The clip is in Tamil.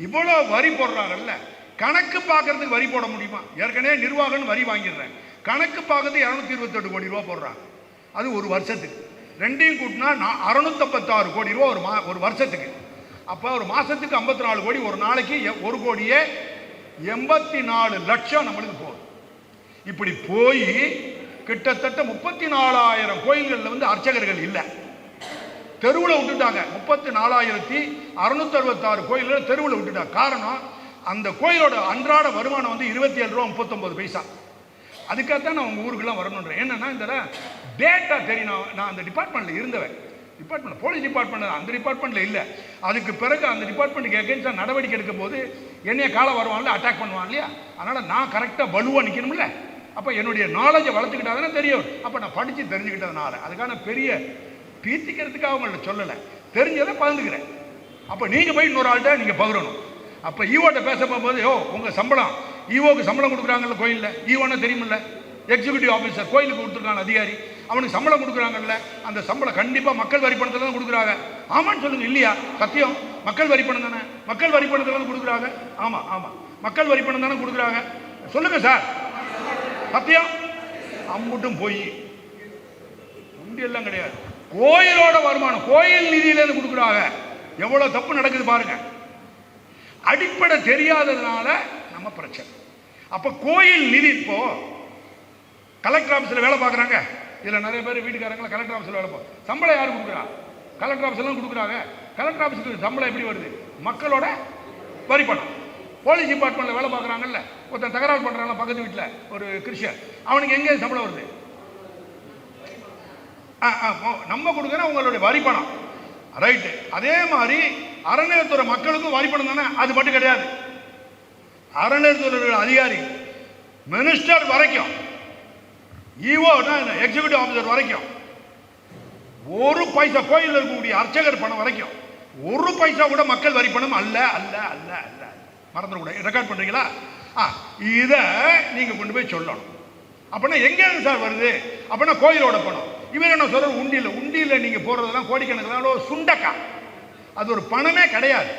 இவ்வளோ வரி போடுறாங்கல்ல, கணக்கு பார்க்கறதுக்கு வரி போட முடியுமா? ஏற்கனவே நிர்வாகம் வரி வாங்கிடுறேன், கணக்கு பார்க்கறது 228 கோடி ரூபா போடுறாங்க. அது ஒரு வருஷத்துக்கு. ரெண்டையும் கூட்டினா 656 கோடி ரூபா ஒரு வருஷத்துக்கு. அப்போ ஒரு மாதத்துக்கு 54 கோடி, ஒரு நாளைக்கு 1 கோடியே 84 லட்சம் நம்மளுக்கு போகுது. இப்படி போய் கிட்டத்தட்ட 34,000 கோயில்களில் வந்து அர்ச்சகர்கள் இல்லை, தெருவில் விட்டுட்டாங்க. 34,666 கோயில்கள் தெருவில் விட்டுட்டாங்க. காரணம், அந்த கோயிலோட அன்றாட வருமானம் வந்து 27 ரூபா 39 பைசா. அதுக்காகத்தான் நான் உங்கள் ஊருக்குலாம் வரணுன்றேன். என்னன்னா, இந்த டேட்டா தெரியும். நான் அந்த டிபார்ட்மெண்ட்டில் இருந்தவன், போலீஸ் டிபார்ட்மெண்ட், அந்த டிபார்ட்மெண்ட்டில் இல்லை. அதுக்கு பிறகு அந்த டிபார்ட்மெண்ட்டுக்கு எகென்ஸ்டாக நடவடிக்கை எடுக்கும் போது என்னைய காலை வருவான்ல, அட்டாக் பண்ணுவான் இல்லையா? அதனால் நான் கரெக்டாக வலுவாக நிற்கணும்ல. அப்போ என்னுடைய நாலேஜை வளர்த்துக்கிட்டாதானே தெரியும். அப்போ நான் படித்து தெரிஞ்சுக்கிட்டதுனால அதுக்கான பெரிய பீத்திக்கிறதுக்காக அவங்கள்ட்ட சொல்லலை, தெரிஞ்சதை பகிர்ந்துக்கிறேன். அப்போ நீங்கள் போய் இன்னொரு ஆள்கிட்ட நீங்கள் பகிரணும். அப்போ ஈவோட்ட பேச போகும்போது, உங்கள் சம்பளம், ஈவோக்கு சம்பளம் கொடுக்குறாங்கல்ல கோயிலில், ஈவோன்னா தெரியுமில்ல, எக்ஸிக்யூட்டிவ் ஆஃபீஸர் கோயிலுக்கு கொடுத்துருக்காங்க அதிகாரி, அவனுக்கு சம்பளம் கொடுக்குறாங்கல்ல, அந்த சம்பளம் கண்டிப்பாக மக்கள் வரி பணத்தில் தான் கொடுக்குறாங்க. ஆமான்னு சொல்லுங்க. இல்லையா? சத்தியம், மக்கள் வரி பணம் தானே, மக்கள் வரி பணத்தில் தான் கொடுக்குறாங்க. ஆமாம் ஆமாம், மக்கள் வரி பணம் தானே கொடுக்குறாங்க. சொல்லுங்க சார், சத்தியம். அம்புட்டும் போய் எல்லாம் கிடையாது. கோயிலோட வருமானம், கோயில் நிதியிலேருந்து கொடுக்குறாங்க. எவ்வளோ தப்பு நடக்குது பாருங்க. அடிப்படை தெரியாததுனால நம்ம பிரச்சனை. அப்போ கோயில் நிதி, இப்போ கலெக்டர் ஆஃபீஸில் வேலை பார்க்குறாங்க, இதில் நிறைய பேர் வீட்டுக்காரங்களா கலெக்டர் ஆஃபீஸில் வேலை பார்க்கும். சம்பளம் யார் கொடுக்குறா? கலெக்டர் ஆஃபீஸ்லாம் கொடுக்குறாங்க. கலெக்டர் ஆஃபீஸுக்கு சம்பளம் எப்படி வருது? மக்களோட வரி பணம். போலீஸ் டிபார்ட்மெண்ட்டில் வேலை பார்க்குறாங்கல்ல, ஒருத்தன் தகராறு பண்ணுறாங்க பக்கத்து வீட்டில், ஒரு கிறிஸ்டியன், அவனுக்கு எங்கே சம்பளம் வருது? நம்ம கொடுக்குறோம் உங்களுடைய வரி பணம், ரைட்டு. அதே மாதிரி அறநிலையத்துறை மக்களுக்கும் வரி பணம் தானே, அது மட்டும் கிடையாது. அறநிலையத்துறை அதிகாரி மினிஸ்டர் வரைக்கும், ஈஓ எக்ஸிக்யூட்டிவ் ஆஃபீஸர் வரைக்கும், ஒரு பைசா கோயிலில் இருக்கக்கூடிய அர்ச்சகர் பணம் வரைக்கும் ஒரு பைசா கூட மக்கள் வரி பணம் அல்ல அல்ல அல்ல அல்ல. மறந்துடக்கூடாது. ரெக்கார்ட் பண்ணுறீங்களா? இதை நீங்கள் கொண்டு போய் சொல்லணும். அப்படின்னா எங்கேருந்து சார் வருது? அப்படின்னா கோயிலோட பணம். இவர் என்ன சொல்ற? உண்டியில் நீங்கள் போடுறதெல்லாம் கோடிக்கணக்கில் சுண்டக்கா, அது ஒரு பணமே கிடையாது.